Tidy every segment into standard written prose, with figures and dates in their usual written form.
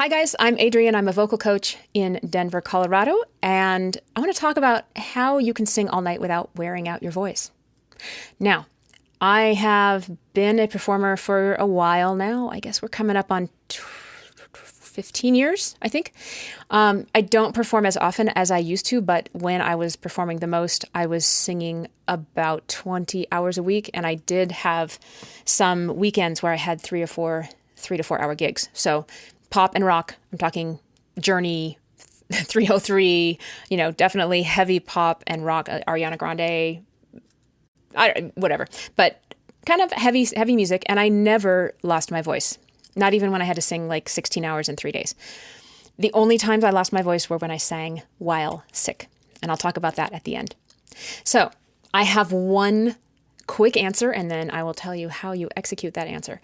Hi guys, I'm Adrienne. I'm a vocal coach in Denver, Colorado, and I want to talk about how you can sing all night without wearing out your voice. Now, I have been a performer for a while now. I guess we're coming up on 15 years, I think. I don't perform as often as I used to, but when I was performing the most, I was singing about 20 hours a week, and I did have some weekends where I had 3 to 4 hour gigs. So pop and rock, I'm talking Journey, 303, definitely heavy pop and rock, Ariana Grande, whatever, but kind of heavy music. And I never lost my voice, not even when I had to sing like 16 hours in 3 days. The only times I lost my voice were when I sang while sick. And I'll talk about that at the end. So I have one quick answer, and then I will tell you how you execute that answer.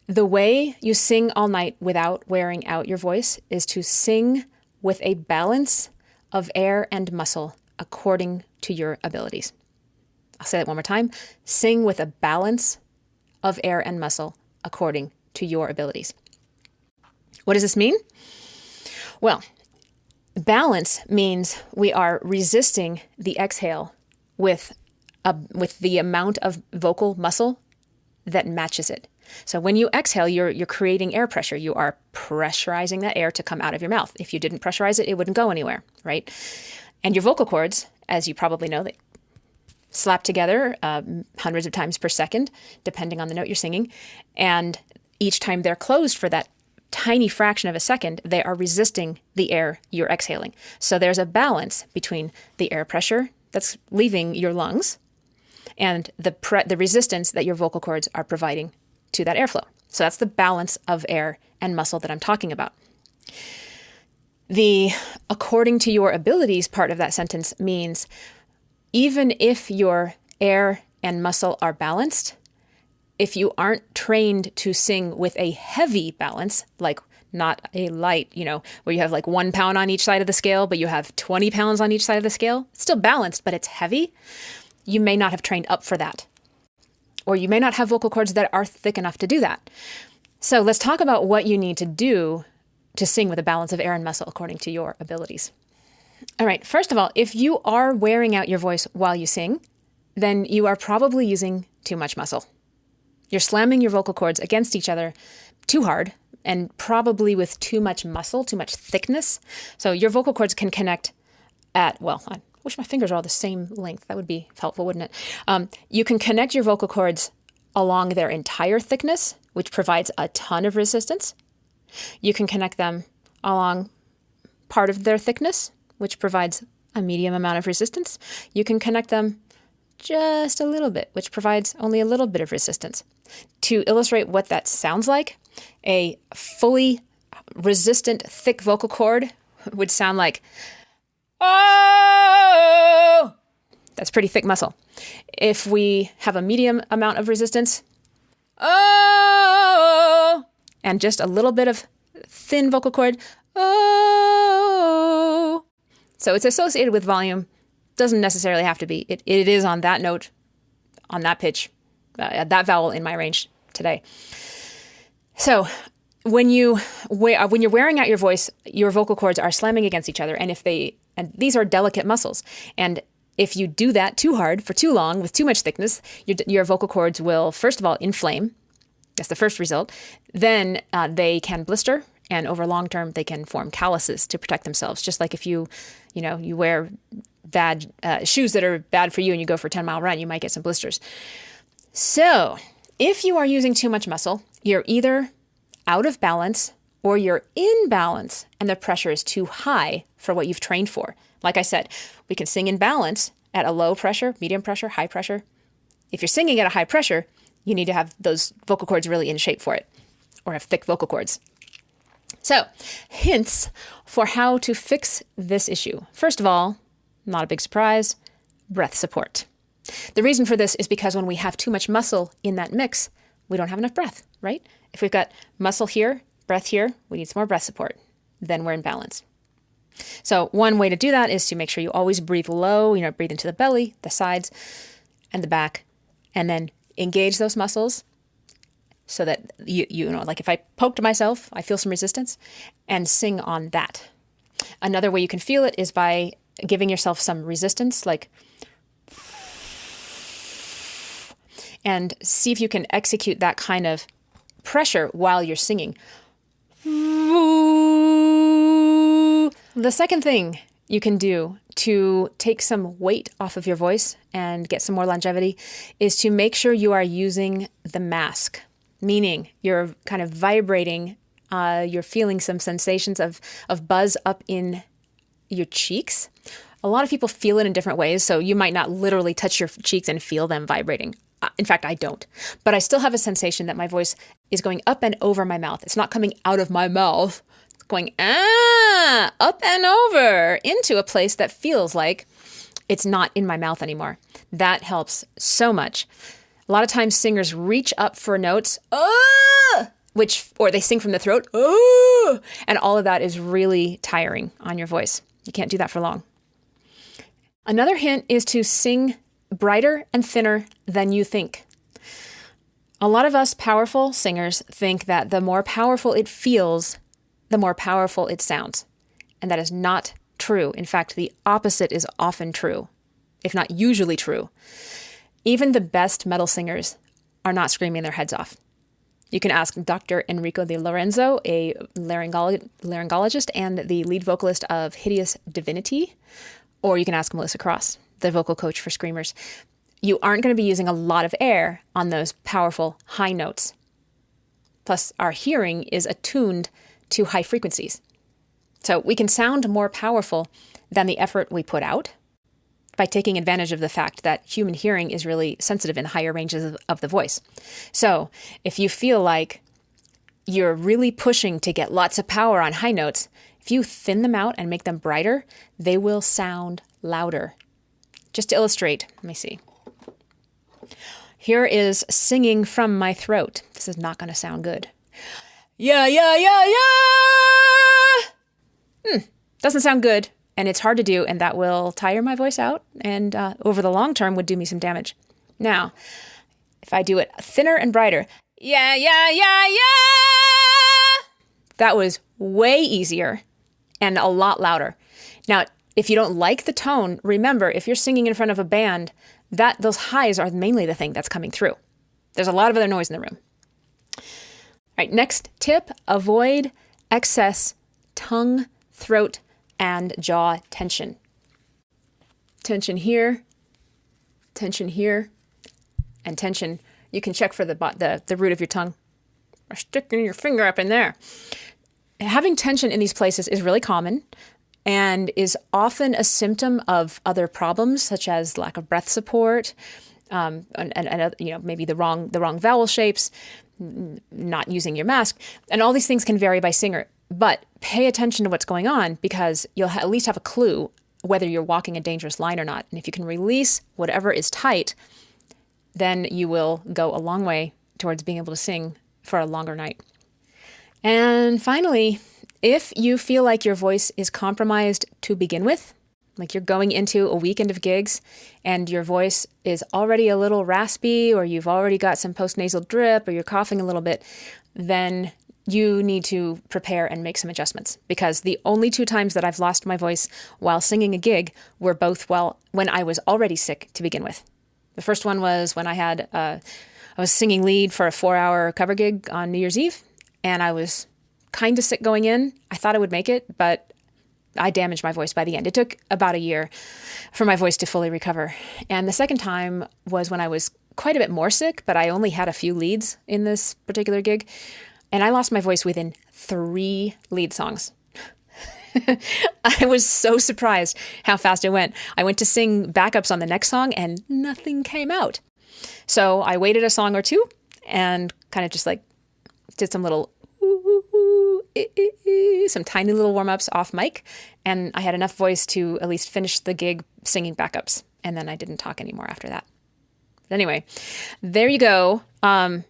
The way you sing all night without wearing out your voice is to sing with a balance of air and muscle according to your abilities. I'll say that one more time. Sing with a balance of air and muscle according to your abilities. What does this mean? Well, balance means we are resisting the exhale with the amount of vocal muscle that matches it. So when you exhale, you're creating air pressure. You are pressurizing that air to come out of your mouth. If you didn't pressurize it, it wouldn't go anywhere, right? And your vocal cords, as you probably know, they slap together hundreds of times per second, depending on the note you're singing. And each time they're closed for that tiny fraction of a second, they are resisting the air you're exhaling. So there's a balance between the air pressure that's leaving your lungs and the resistance that your vocal cords are providing to that airflow. So that's the balance of air and muscle that I'm talking about. The according to your abilities part of that sentence means even if your air and muscle are balanced, if you aren't trained to sing with a heavy balance, like not a light, where you have like 1 pound on each side of the scale, but you have 20 pounds on each side of the scale, it's still balanced, but it's heavy, you may not have trained up for that. Or you may not have vocal cords that are thick enough to do that. So let's talk about what you need to do to sing with a balance of air and muscle according to your abilities. All right, first of all, if you are wearing out your voice while you sing, then you are probably using too much muscle. You're slamming your vocal cords against each other too hard and probably with too much muscle, too much thickness. So your vocal cords can connect I wish my fingers are all the same length. That would be helpful, wouldn't it? You can connect your vocal cords along their entire thickness, which provides a ton of resistance. You can connect them along part of their thickness, which provides a medium amount of resistance. You can connect them just a little bit, which provides only a little bit of resistance. To illustrate what that sounds like, a fully resistant, thick vocal cord would sound like, oh! That's pretty thick muscle. If we have a medium amount of resistance, oh! And just a little bit of thin vocal cord, oh! So it's associated with volume. Doesn't necessarily have to be. It is on that note, on that pitch, that vowel in my range today. So when you're wearing out your voice, your vocal cords are slamming against each other, and these are delicate muscles. And if you do that too hard for too long with too much thickness, your vocal cords will, first of all, inflame. That's the first result. Then they can blister, and over long term, they can form calluses to protect themselves. Just like if you wear bad shoes that are bad for you and you go for a 10-mile run, you might get some blisters. So if you are using too much muscle, you're either out of balance or you're in balance and the pressure is too high for what you've trained for. Like I said, we can sing in balance at a low pressure, medium pressure, high pressure. If you're singing at a high pressure, you need to have those vocal cords really in shape for it, or have thick vocal cords. So, hints for how to fix this issue. First of all, not a big surprise, breath support. The reason for this is because when we have too much muscle in that mix, we don't have enough breath, right? If we've got muscle here, breath here, we need some more breath support. Then we're in balance. So one way to do that is to make sure you always breathe low, breathe into the belly, the sides, and the back, and then engage those muscles so that you know, like if I poked myself, I feel some resistance, and sing on that. Another way you can feel it is by giving yourself some resistance, like, and see if you can execute that kind of pressure while you're singing. The second thing you can do to take some weight off of your voice and get some more longevity is to make sure you are using the mask, meaning you're kind of vibrating, you're feeling some sensations of buzz up in your cheeks. A lot of people feel it in different ways, so you might not literally touch your cheeks and feel them vibrating. In fact, I don't. But I still have a sensation that my voice is going up and over my mouth. It's not coming out of my mouth. It's going up and over into a place that feels like it's not in my mouth anymore. That helps so much. A lot of times singers reach up for notes, or they sing from the throat, and all of that is really tiring on your voice. You can't do that for long. Another hint is to sing brighter and thinner than you think. A lot of us powerful singers think that the more powerful it feels, the more powerful it sounds. And that is not true. In fact, the opposite is often true, if not usually true. Even the best metal singers are not screaming their heads off. You can ask Dr. Enrico De Lorenzo, a laryngologist and the lead vocalist of Hideous Divinity, or you can ask Melissa Cross, the vocal coach for screamers. You aren't going to be using a lot of air on those powerful high notes. Plus, our hearing is attuned to high frequencies. So we can sound more powerful than the effort we put out by taking advantage of the fact that human hearing is really sensitive in the higher ranges of the voice. So if you feel like you're really pushing to get lots of power on high notes, if you thin them out and make them brighter, they will sound louder. Just to illustrate, let me see. Here is singing from my throat. This is not going to sound good. Yeah. Doesn't sound good, and it's hard to do, and that will tire my voice out, and over the long term would do me some damage. Now, if I do it thinner and brighter, yeah, that was way easier and a lot louder. Now, if you don't like the tone, remember, if you're singing in front of a band, those highs are mainly the thing that's coming through. There's a lot of other noise in the room. All right, next tip, avoid excess tongue, throat, and jaw tension. Tension here, and tension. You can check for the root of your tongue or sticking your finger up in there. Having tension in these places is really common and is often a symptom of other problems, such as lack of breath support, and maybe the wrong vowel shapes, not using your mask, and all these things can vary by singer. But pay attention to what's going on, because you'll at least have a clue whether you're walking a dangerous line or not. And if you can release whatever is tight, then you will go a long way towards being able to sing for a longer night. And finally, if you feel like your voice is compromised to begin with, like you're going into a weekend of gigs and your voice is already a little raspy, or you've already got some postnasal drip, or you're coughing a little bit, then you need to prepare and make some adjustments, because the only 2 times that I've lost my voice while singing a gig were both when I was already sick to begin with. The first one was when I was singing lead for a 4-hour cover gig on New Year's Eve, and I was kind of sick going in. I thought I would make it, but I damaged my voice by the end. It took about a year for my voice to fully recover. And the second time was when I was quite a bit more sick, but I only had a few leads in this particular gig. And I lost my voice within 3 lead songs. I was so surprised how fast it went. I went to sing backups on the next song and nothing came out. So I waited a song or two and kind of just like did some little some tiny little warm-ups off mic, and I had enough voice to at least finish the gig singing backups, and then I didn't talk anymore after that. But anyway, there you go. I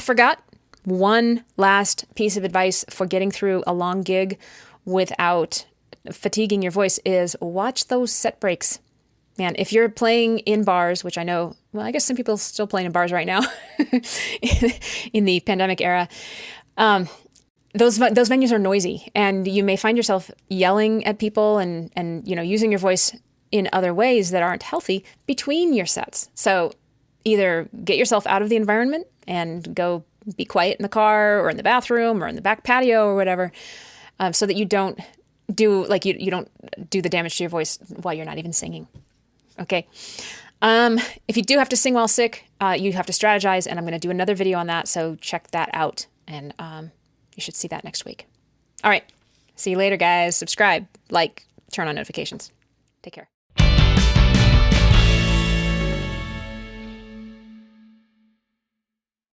forgot one last piece of advice for getting through a long gig without fatiguing your voice is watch those set breaks. man, if you're playing in bars, which I know, well, I guess some people are still playing in bars right now in the pandemic era, those venues are noisy, and you may find yourself yelling at people and using your voice in other ways that aren't healthy between your sets. So either get yourself out of the environment and go be quiet in the car or in the bathroom or in the back patio or whatever, so that you don't do you don't do the damage to your voice while you're not even singing. Okay. If you do have to sing while sick, you have to strategize, and I'm going to do another video on that. So check that out, and you should see that next week. All right. See you later, guys. Subscribe, like, turn on notifications. Take care.